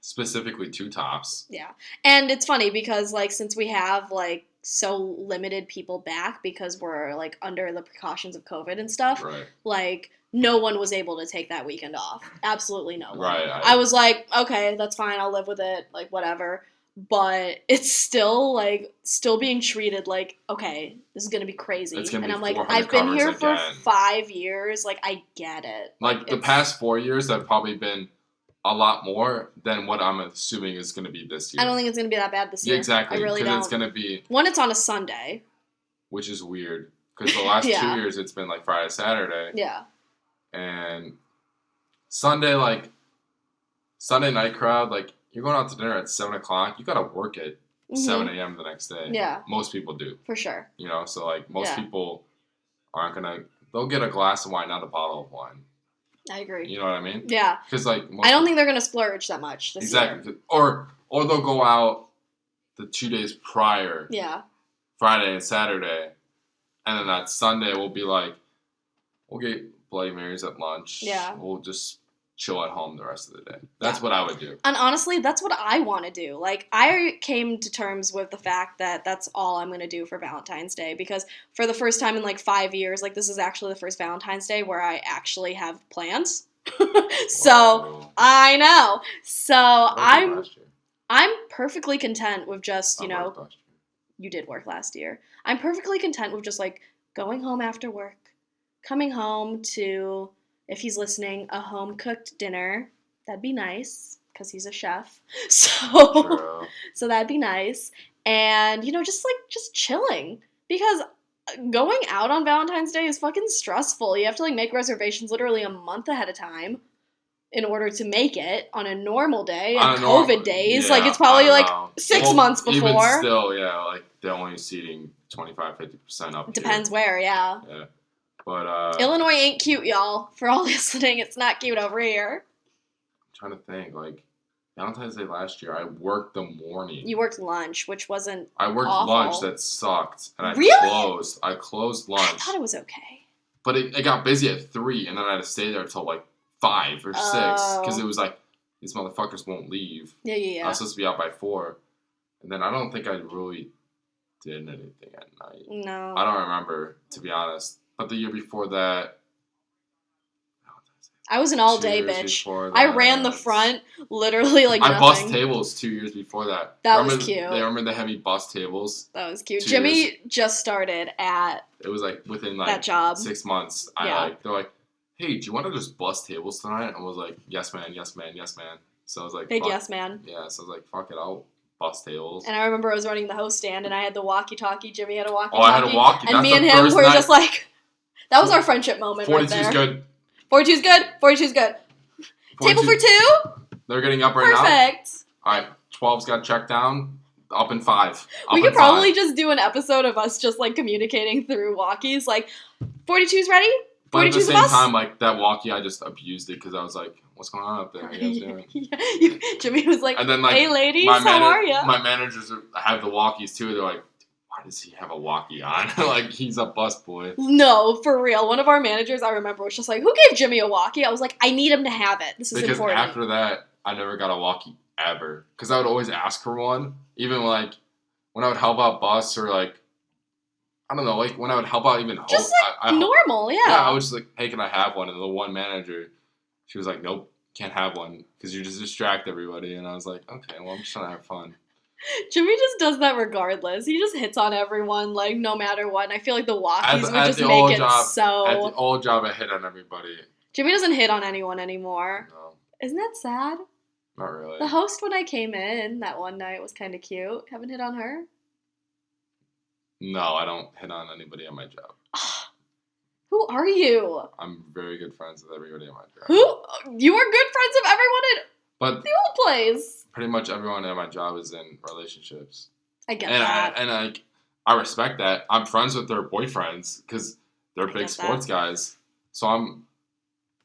specifically 2 tops. Yeah, and it's funny because like since we have like so limited people back because we're like under the precautions of COVID and stuff. Right. Like no one was able to take that weekend off. Absolutely no one. Right. I was like, okay, that's fine. I'll live with it. Like whatever. but it's still like still being treated like, okay, this is gonna be crazy. It's gonna and be I'm like, 400 I've been here covers for again. 5 years. Like, I get it. Like the past 4 years have probably been a lot more than what I'm assuming is gonna be this year. I don't think it's gonna be that bad this year. Yeah, exactly. I really don't. Because it's gonna be One, it's on a Sunday, which is weird. Because the last 2 years it's been like Friday, Saturday. Yeah. And Sunday, like Sunday night crowd, like you're going out to dinner at 7 o'clock. You gotta work at 7 a.m. the next day. Yeah. Most people do. For sure. You know, so like most people aren't gonna. They'll get a glass of wine, not a bottle of wine. I agree. You know what I mean? Yeah. Because like I don't think they're gonna splurge that much this exactly. year. Or they'll go out the 2 days prior. Yeah. Friday and Saturday, and then that Sunday we'll be like, we'll get Bloody Marys at lunch. Yeah. We'll just chill at home the rest of the day. That's what I would do. And honestly, that's what I want to do. Like, I came to terms with the fact that that's all I'm going to do for Valentine's Day, because for the first time in like 5 years, like this is actually the first Valentine's Day where I actually have plans. So, whoa. I know. So, I'm perfectly content with just, you know, you did work last year. I'm perfectly content with just like going home after work, coming home to, if he's listening, a home-cooked dinner. That'd be nice, because he's a chef. So that'd be nice. And, you know, just chilling. Because going out on Valentine's Day is fucking stressful. You have to, like, make reservations literally a month ahead of time in order to make it on a normal day. And COVID days, like, it's probably, like, 6 months before. Even still, yeah, like, they're only seating 25-50% up. Depends where, yeah. Yeah. But Illinois ain't cute, y'all. For all listening, it's not cute over here. I'm trying to think. Like, Valentine's Day last year, I worked the morning. You worked lunch, which wasn't I worked awful. Lunch that sucked. And I closed lunch. I thought it was okay. But it got busy at 3, and then I had to stay there until, like, 5 or 6. Because it was like, these motherfuckers won't leave. Yeah. I was supposed to be out by 4. And then I don't think I really did anything at night. No. I don't remember, to be honest. But the year before that, I was an all-day bitch. I ran the front, literally like nothing. I bussed tables 2 years before that. That was cute. Remember the heavy bus tables? That was cute. Jimmy just started at it was like within like that job. 6 months. They're like, hey, do you want to just bus tables tonight? And I was like, yes, man, yes, man, yes, man. So I was like, big yes, man. Yeah, so I was like, fuck it, I'll bus tables. And I remember I was running the host stand, and I had the walkie-talkie. Jimmy had a walkie-talkie. Oh, I had a walkie. And me and him were just like, that was our friendship moment. 42's good. 42's good. 42's good. 42. Table for 2? They're getting up right now. Perfect. All right, 12's got checked down. Up in 5. We could probably just do an episode of us just like communicating through walkies. Like, 42's ready? 42's but at the same bus? time, like that walkie, I just abused it because I was like, what's going on up there? How you guys doing? Jimmy was like, and then, like, hey ladies, how are you? My managers have the walkies too. They're like, why does he have a walkie on? Like, he's a bus boy. No, for real. One of our managers, I remember, was just like, who gave Jimmy a walkie? I was like, I need him to have it. This is important. Because after that, I never got a walkie ever. Because I would always ask for one. Even, like, when I would help out bus or, like, I don't know, like, when I would help out even just, like, normal, yeah. Yeah, I was just like, hey, can I have one? And the one manager, she was like, nope, can't have one. Because you just distract everybody. And I was like, okay, well, I'm just trying to have fun. Jimmy just does that regardless. He just hits on everyone, like, no matter what. And I feel like the walkies would just make it so... At the old job, I hit on everybody. Jimmy doesn't hit on anyone anymore. No. Isn't that sad? Not really. The host, when I came in that one night, was kind of cute. Haven't hit on her? No, I don't hit on anybody at my job. Who are you? I'm very good friends with everybody at my job. Who? You are good friends with everyone at the old place. Pretty much everyone at my job is in relationships. I get that. I respect that. I'm friends with their boyfriends because they're big sports guys. So I'm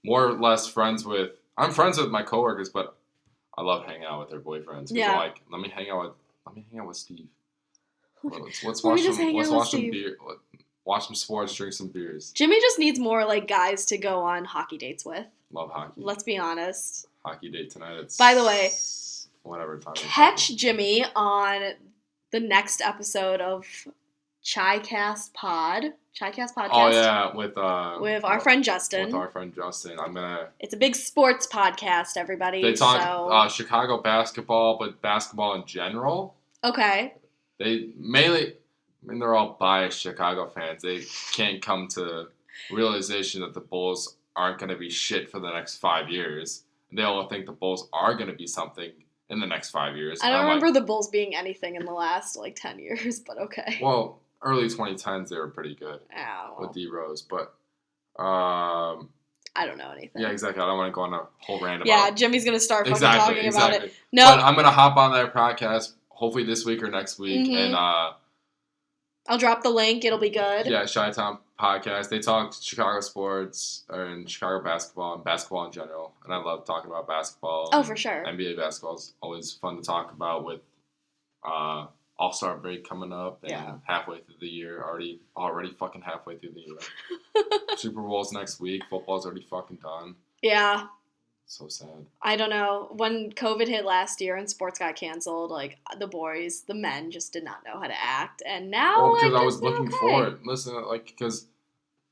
more or less friends with... I'm friends with my coworkers, but I love hanging out with their boyfriends. Yeah. I'm like, let me hang out with Steve. Let's watch some beer. Watch some sports, drink some beers. Jimmy just needs more like guys to go on hockey dates with. Love hockey. Let's be honest. Hockey date tonight. By the way, whatever time. Catch Jimmy on the next episode of ChiCast Podcast. Oh yeah, with our friend Justin. With our friend Justin, It's a big sports podcast, everybody. They talk Chicago basketball, but basketball in general. Okay. They mainly, they're all biased Chicago fans. They can't come to realization that the Bulls aren't going to be shit for the next 5 years. They all think the Bulls are going to be something in the next 5 years. I don't remember the Bulls being anything in the last 10 years, but okay. Well, early 2010s they were pretty good with D Rose, but I don't know anything. Yeah, exactly. I don't want to go on a whole rant about. Yeah, Jimmy's gonna start fucking talking about it. No, but I'm gonna hop on their podcast hopefully this week or next week, and I'll drop the link. It'll be good. Yeah, Chi-Town podcast. They talk Chicago sports and Chicago basketball and basketball in general, and I love talking about basketball. Oh, for sure. NBA basketball is always fun to talk about with All-Star break coming up and halfway through the year. Already fucking halfway through the year. Super Bowl's next week. Football's already fucking done. Yeah. So sad. I don't know. When COVID hit last year and sports got canceled, the men just did not know how to act. And now, because I was looking forward. Listen,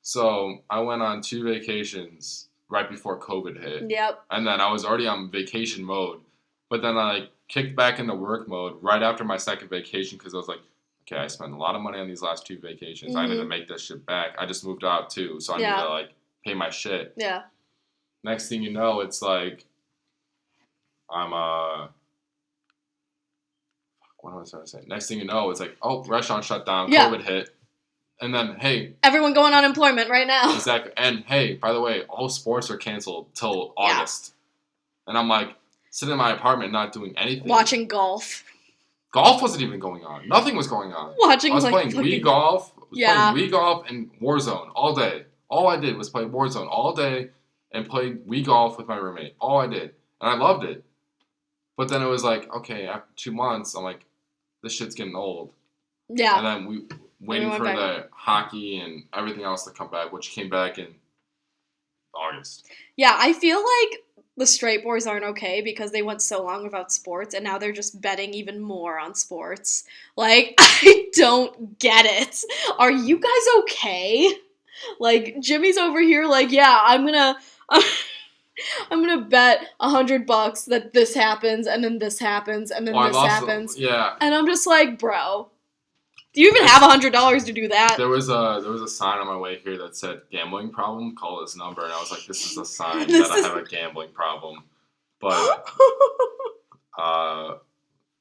so I went on 2 vacations right before COVID hit. Yep. And then I was already on vacation mode. But then I kicked back into work mode right after my second vacation because I was like, okay, I spent a lot of money on these last 2 vacations. I need to make this shit back. I just moved out too, so I need to pay my shit. Yeah. Next thing you know, it's what was I trying to say? Next thing you know, it's restaurant shut down, COVID hit. And then, hey. Everyone going on unemployment right now. Exactly. And hey, by the way, all sports are canceled till August. And I'm sitting in my apartment not doing anything. Watching golf. Golf wasn't even going on. Nothing was going on. I was playing Wii golf. Playing Wii golf and Warzone all day. All I did was play Warzone all day and play Wii golf with my roommate. All I did. And I loved it. But then it was okay, after 2 months, I'm this shit's getting old. Yeah. And then we waiting for the hockey and everything else to come back, which came back in August. Yeah, I feel like the straight boys aren't okay because they went so long without sports and now they're just betting even more on sports. I don't get it. Are you guys okay? Jimmy's over here yeah, I'm gonna bet $100 that this happens and then this happens and then this happens. Yeah. And I'm just bro, do you even have $100 to do that? There was a sign on my way here that said gambling problem, call this number, and I was this is a sign that I have a gambling problem. But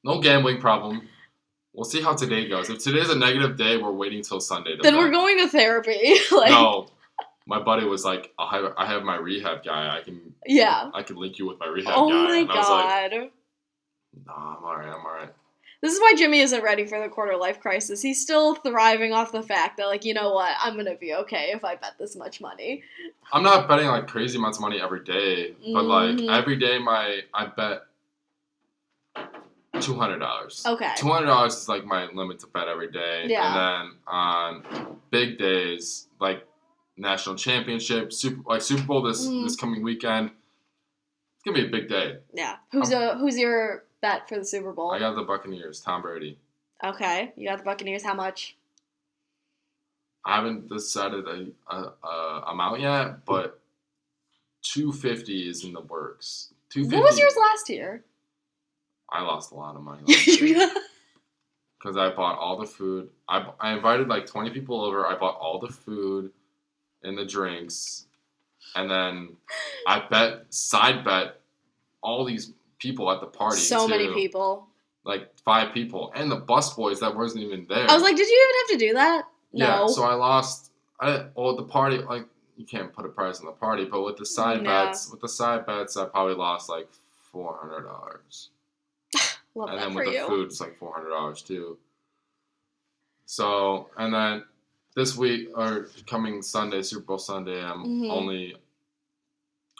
no gambling problem. We'll see how today goes. If today's a negative day, we're waiting till Sunday to Then we're going to therapy. No. My buddy was I have my rehab guy. I can link you with my rehab guy. Oh my God. I was nah, I'm alright. This is why Jimmy isn't ready for the quarter life crisis. He's still thriving off the fact that, you know what, I'm gonna be okay if I bet this much money. I'm not betting crazy amounts of money every day, but every day I bet $200. Okay. $200 is my limit to bet every day. Yeah. And then on big days national championship, Super Bowl this coming weekend, it's gonna be a big day. Yeah. Who's your bet for the Super Bowl? I got the Buccaneers, Tom Brady. Okay, you got the Buccaneers. How much? I haven't decided a amount yet, but $250 is in the works. $250. What was yours last year? I lost a lot of money last year. Because I bought all the food. I invited 20 people over. I bought all the food and the drinks. And then I side bet all these people at the party. So many people. 5 people. And the bus boys that wasn't even there. I was did you even have to do that? No. Yeah, so I lost. At the party, you can't put a price on the party, but with the side bets, I probably lost $400. Love and that then for with you. the food, it's $400 too. So, and then this week or coming Sunday, Super Bowl Sunday, I'm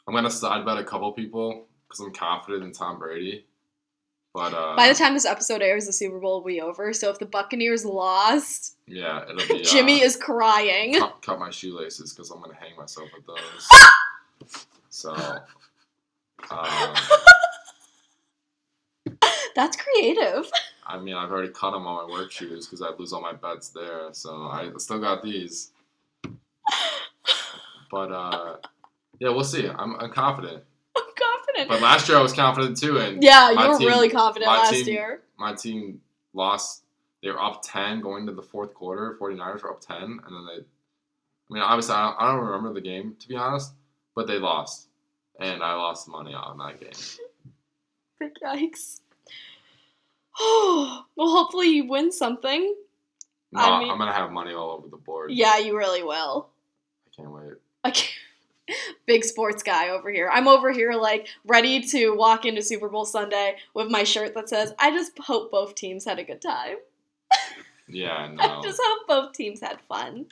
gonna side bet a couple people because I'm confident in Tom Brady. But by the time this episode airs, the Super Bowl will be over. So if the Buccaneers lost, yeah, it'll be Jimmy is crying. Cut my shoelaces because I'm gonna hang myself with those. So, That's creative. I mean, I've already cut them on my work shoes because I lose all my bets there. So I still got these. But, yeah, we'll see. I'm confident. I'm confident. But last year I was confident too. And yeah, you were really confident last year. My team lost. They were up 10 going to the fourth quarter. 49ers were up 10. And then obviously, I don't remember the game, to be honest. But they lost. And I lost money on that game. Big yikes. Well, hopefully you win something. No, I'm going to have money all over the board. Yeah, you really will. I can't wait. I can't. Big sports guy over here. I'm over here, like, ready to walk into Super Bowl Sunday with my shirt that says, I just hope both teams had a good time. Yeah, no. I just hope both teams had fun.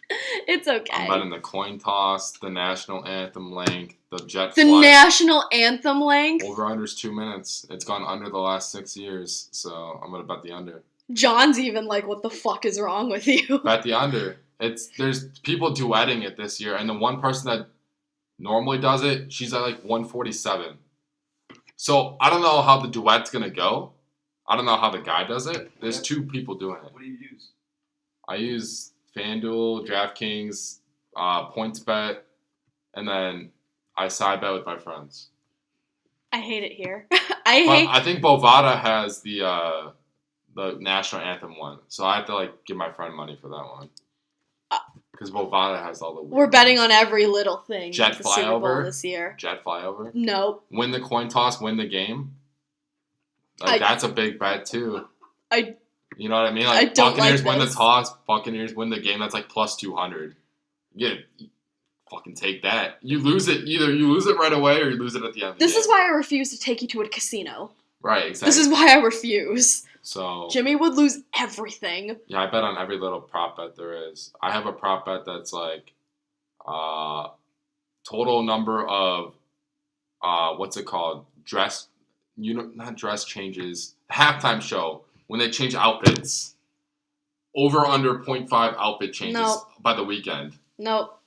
It's okay. I'm betting the coin toss, the national anthem length, the jet flight. The national anthem length? Over-under's 2 minutes. It's gone under the last 6 years, so I'm going to bet the under. John's even like, what the fuck is wrong with you? Bet the under. There's people duetting it this year, and the one person that normally does it, she's at like 147. So I don't know how the duet's going to go. I don't know how the guy does it. There's 2 people doing it. What do you use? I use FanDuel, DraftKings, PointsBet, and then I side bet with my friends. I hate it here. I think Bovada has the national anthem one, so I have to like give my friend money for that one. Because Bovada has all the weird We're betting on every little thing. Jet at the Super Bowl flyover this year. Jet flyover. Nope. Win the coin toss, win the game. Like that's a big bet too. You know what I mean? Like Buccaneers win the toss, Buccaneers win the game. That's like plus 200. You fucking take that. You lose it. Either you lose it right away or you lose it at the end. This is why I refuse to take you to a casino. Right. Exactly. This is why I refuse. So Jimmy would lose everything. Yeah, I bet on every little prop bet there is. I have a prop bet that's like total number of what's it called? Not dress changes. Halftime show when they change outfits. Over under 0.5 outfit changes by the weekend. Nope.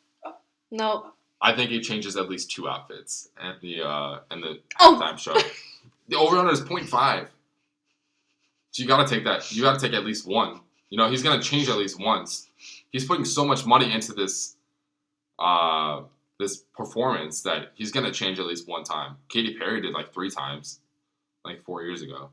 I think he changes at least 2 outfits at the halftime show. The over under is 0.5. So you gotta take that. You gotta take at least one. You know, he's gonna change at least once. He's putting so much money into this this performance that he's gonna change at least one time. Katy Perry did like 3 times, like 4 years ago.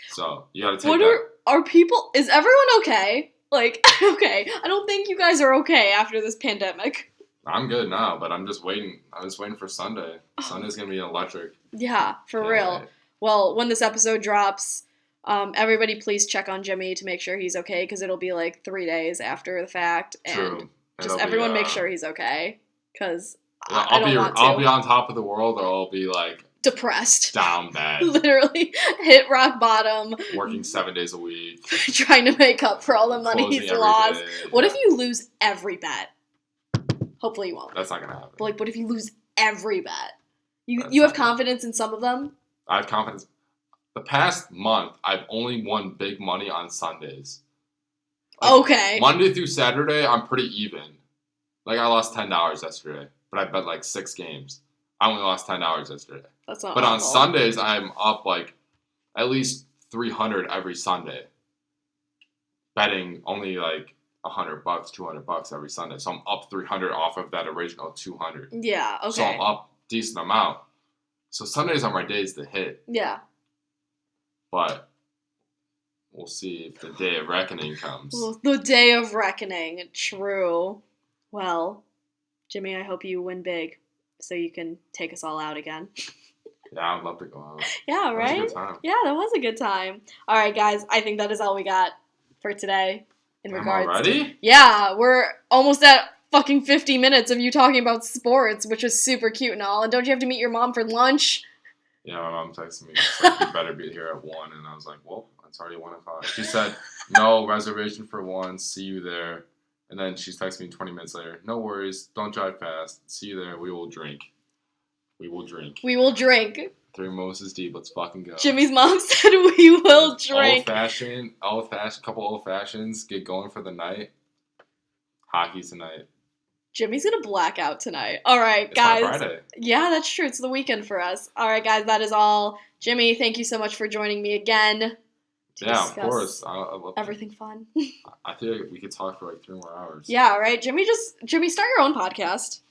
So you gotta take are people? Is everyone okay? Like, okay, I don't think you guys are okay after this pandemic. I'm good now, but I'm just waiting. I'm just waiting for Sunday. Sunday's gonna be electric. Yeah, for real. Wait. Well, when this episode drops, everybody please check on Jimmy to make sure he's okay, because it'll be like 3 days after the fact, and True. Just everyone make sure he's okay, because I'll be on top of the world, or I'll be like depressed, down bad, literally hit rock bottom, working 7 days a week, trying to make up for all the money he's lost. What if you lose every bet? Hopefully you won't. That's not gonna happen. But like, what if you lose every bet? You have confidence in some of them? I have confidence. The past month, I've only won big money on Sundays. Like, okay. Monday through Saturday, I'm pretty even. Like, I lost $10 yesterday, but I bet like 6 games. I only lost $10 yesterday. That's not But awful. on Sundays, I'm up like at least 300 every Sunday. Betting only like $100, $200 every Sunday. So I'm up 300 off of that original 200. Yeah, okay. So I'm up a decent amount. So Sundays are my days to hit. Yeah. But we'll see if the day of reckoning comes. Well, the day of reckoning. True. Well, Jimmy, I hope you win big so you can take us all out again. Yeah, I'd love to go out. Yeah, right? That was a good time. Yeah, that was a good time. All right, guys, I think that is all we got for today. Already? Yeah, we're almost at fucking 50 minutes of you talking about sports, which is super cute and all. And don't you have to meet your mom for lunch? Yeah, my mom texted me. She's like, you better be here at 1. And I was like, well, it's already 1 o'clock. She said, no, reservation for 1. See you there. And then she's texting me 20 minutes later. No worries. Don't drive fast. See you there. We will drink. We will drink. 3 mimosas deep. Let's fucking go. Jimmy's mom said we will drink. Couple old fashions. Get going for the night. Hockey tonight. Jimmy's gonna black out tonight. All right, guys. It's Friday. Yeah, that's true. It's the weekend for us. All right, guys, that is all. Jimmy, thank you so much for joining me again. Yeah, of course. I love everything fun. I feel like we could talk for like 3 more hours. Yeah, right? Jimmy, start your own podcast.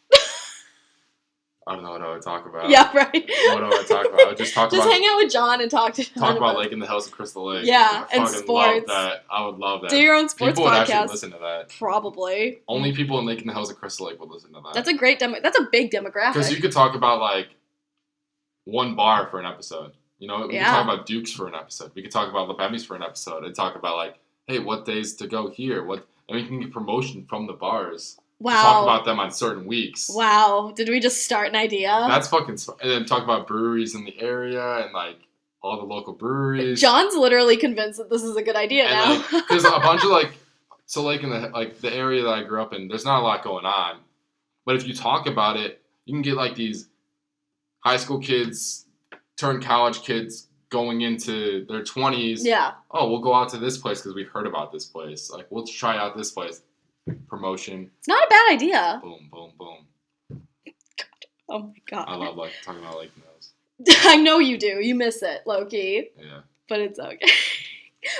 I don't know what I would talk about. Yeah, right. What do I talk about? I would just talk about... hang out with John and talk to John. Talk about Lake in the Hills of Crystal Lake. Yeah, I and fucking sports. love that. I would love that. Do your own sports people podcast. People would actually listen to that. Probably. Only people in Lake in the Hills of Crystal Lake would listen to that. That's a great that's a big demographic. Because you could talk about, like, one bar for an episode. You know, we could talk about Dukes for an episode. We could talk about LeBemis for an episode and talk about, like, hey, what days to go here? And we can get promotion from the bars. Wow. Talk about them on certain weeks. Wow. Did we just start an idea? That's fucking smart. And then talk about breweries in the area and, like, all the local breweries. John's literally convinced that this is a good idea now. Because a bunch of, like, so, like, in the area that I grew up in, there's not a lot going on. But if you talk about it, you can get, like, these high school kids turned college kids going into their 20s. Yeah. Oh, we'll go out to this place because we've heard about this place. Like, we'll try out this place. Promotion. It's not a bad idea. Boom, boom, boom. Oh my god. I love, like, talking about Lake Mills. I know you do. You miss it, low-key. Yeah. But it's okay.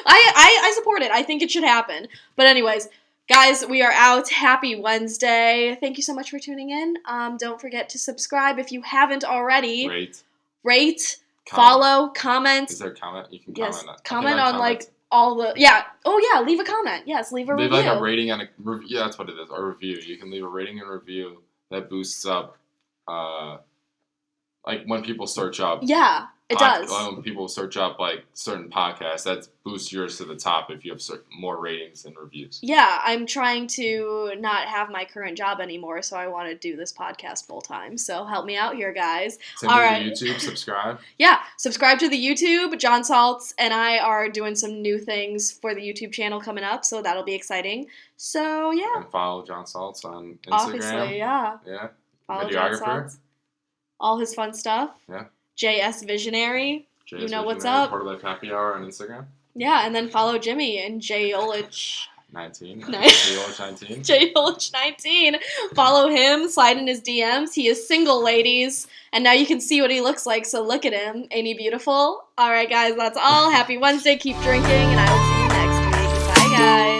I support it. I think it should happen. But anyways, guys, we are out. Happy Wednesday. Thank you so much for tuning in. Don't forget to subscribe if you haven't already. Rate, follow, comment. Is there a comment? You can yes, comment. Comment on, like, all the... Yeah. Oh, yeah, leave a comment. Yes, leave a review. Leave, like, a rating and a review. Yeah, that's what it is. A review. You can leave a rating and review that boosts up, like, when people search up... Yeah, it does. When people search up, like, certain podcasts, that boosts yours to the top if you have more ratings and reviews. Yeah, I'm trying to not have my current job anymore, so I want to do this podcast full time. So help me out here, guys. Same to YouTube, subscribe. Yeah, subscribe to the YouTube. John Saltz and I are doing some new things for the YouTube channel coming up, so that'll be exciting. So, yeah. And follow John Saltz on Instagram. Obviously, yeah. Yeah. Follow John Saltz. All his fun stuff. Yeah. JS Visionary. JS you know Visionary, what's up. Quarter Life Happy Hour on Instagram. Yeah, and then follow Jimmy and Jolich 19. Jolich 19. Jolich 19. Follow him. Slide in his DMs. He is single, ladies. And now you can see what he looks like, so look at him. Ain't he beautiful? All right, guys, that's all. Happy Wednesday. Keep drinking, and I will see you next week. Bye, guys.